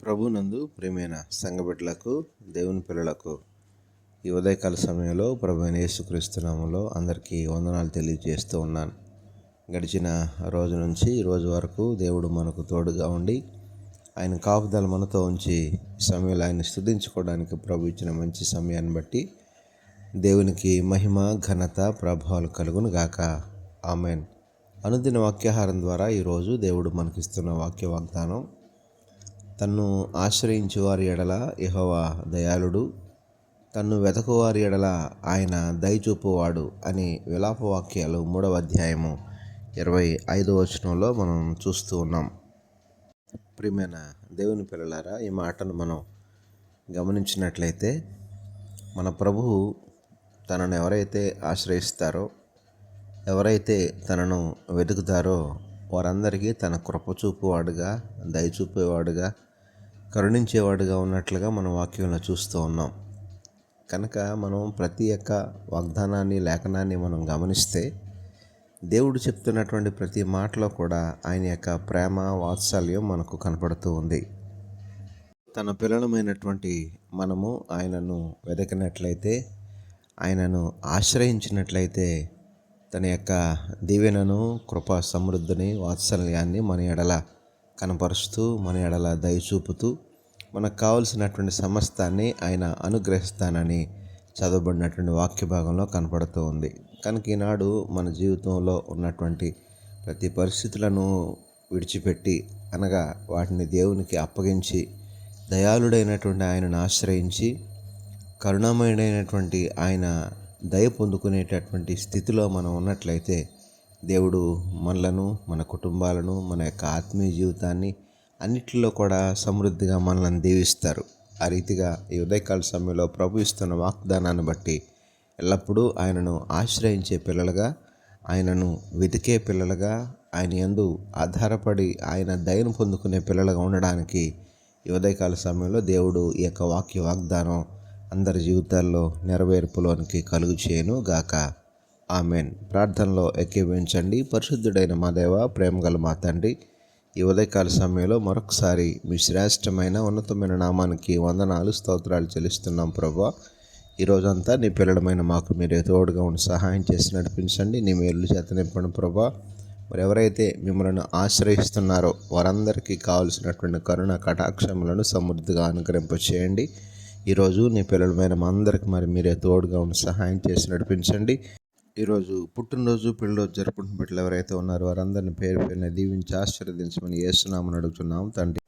ప్రభునందు ప్రియమైన సంఘబిడ్డలకు దేవుని పిల్లలకు ఈ ఉదయకాల సమయంలో ప్రభు అయిన యేసుక్రీస్తు నామములో అందరికీ వందనాలు తెలియజేస్తూ ఉన్నాను. గడిచిన రోజు నుంచి ఈ రోజు వరకు దేవుడు మనకు తోడుగా ఉండి ఆయన కాపుదల మనతో ఉంచి ఈ సమయంలో ఆయన స్తుతించుకోవడానికి ప్రభు ఇచ్చిన మంచి సమయాన్ని బట్టి దేవునికి మహిమ ఘనత ప్రభావాలు కలుగును గాక. ఆమెన్. అనుదిన వాక్యాహారం ద్వారా ఈరోజు దేవుడు మనకిస్తున్న వాక్య వాగ్దానం, తన్ను ఆశ్రయించు వారి ఎడల యెహోవా దయాళుడు, తన్ను వెతకువారి ఎడల ఆయన దయచూపువాడు అని విలాపవాక్యాలు 3వ అధ్యాయము 25వ వచనంలో మనం చూస్తూ ఉన్నాం. ప్రియమైన దేవుని పిల్లలారా, ఈ మాటను మనం గమనించినట్లయితే మన ప్రభువు తనను ఎవరైతే ఆశ్రయిస్తారో, ఎవరైతే తనను వెతుకుతారో వారందరికీ తన కృప చూపువాడుగా, దయ చూపేవాడుగా, కరుణించేవాడుగా ఉన్నట్లుగా మనం వాక్యంలో చూస్తూ ఉన్నాం. కనుక మనం ప్రతి ఒక్క వాగ్దానాన్ని, లేఖనాన్ని మనం గమనిస్తే దేవుడు చెప్తున్నటువంటి ప్రతి మాటలో కూడా ఆయన యొక్క ప్రేమ, వాత్సల్యం మనకు కనపడుతూ ఉంది. తన పిల్లలమైనటువంటి మనము ఆయనను వెతికినట్లయితే, ఆయనను ఆశ్రయించినట్లయితే తన యొక్క దీవెనను, కృపా సమృద్ధిని, వాత్సల్యాన్ని మన ఎడల కనపరుస్తూ, మన ఎడల దయచూపుతూ మనకు కావలసినటువంటి సమస్తాన్ని ఆయన అనుగ్రహిస్తానని చదవబడినటువంటి వాక్య భాగంలో కనపడుతూ ఉంది. కనుక ఈనాడు మన జీవితంలో ఉన్నటువంటి ప్రతి పరిస్థితులను విడిచిపెట్టి, అనగా వాటిని దేవునికి అప్పగించి, దయాళుడైనటువంటి ఆయనను ఆశ్రయించి, కరుణామయుడైనటువంటి ఆయన దయ పొందుకునేటటువంటి స్థితిలో మనం ఉన్నట్లయితే దేవుడు మనలను, మన కుటుంబాలను, మన యొక్క ఆత్మీయ జీవితాన్ని అన్నిటిలో కూడా సమృద్ధిగా మనల్ని దీవిస్తారు. ఆ రీతిగా ఈ ఉదయకాల సమయంలో ప్రభు ఇస్తున్న వాగ్దానాన్ని బట్టి ఎల్లప్పుడూ ఆయనను ఆశ్రయించే పిల్లలుగా, ఆయనను వెతికే పిల్లలుగా, ఆయన యందు ఆధారపడి ఆయన దయను పొందుకునే పిల్లలుగా ఉండడానికి ఈ ఉదయకాల సమయంలో దేవుడు ఈ యొక్క వాక్య వాగ్దానం అందరి జీవితాల్లో నెరవేర్పులోనికి కలుగు చేయను గాక. ఆమెన్. ప్రార్థనలో ఏకీభవించండి. పరిశుద్ధుడైన మా దేవ, ప్రేమగల మా తండ్రి, ఈ ఉదయకాల సమయంలో మరొకసారి మీ శ్రేష్టమైన ఉన్నతమైన నామానికి వందనాలు, స్తోత్రాలు చెల్లిస్తున్నాం ప్రభువా. ఈరోజంతా నీ పిల్లలమైన మాకు మీరే తోడుగా ఉండి సహాయం చేసి నడిపించండి. నీ మేలు చేత నింపండి ప్రభువా. మరి ఎవరైతే మిమ్మల్ని ఆశ్రయిస్తున్నారో వారందరికీ కావలసినటువంటి కరుణ కటాక్షములను సమృద్ధిగా అనుగ్రహింపచేయండి. ఈరోజు నీ పిల్లలమైన మా అందరికి మరి మీరే తోడుగా ఉండి సహాయం చేసి నడిపించండి. ఈరోజు పుట్టినరోజు, పెళ్ళిరోజు జరుపుకుంటున్న బిడ్డలు ఎవరైతే ఉన్నారో వారందరిని పేరు పేరున దీవించి ఆశీర్వదించమని యేసు నామమున అడుగుతున్నాం తండ్రి.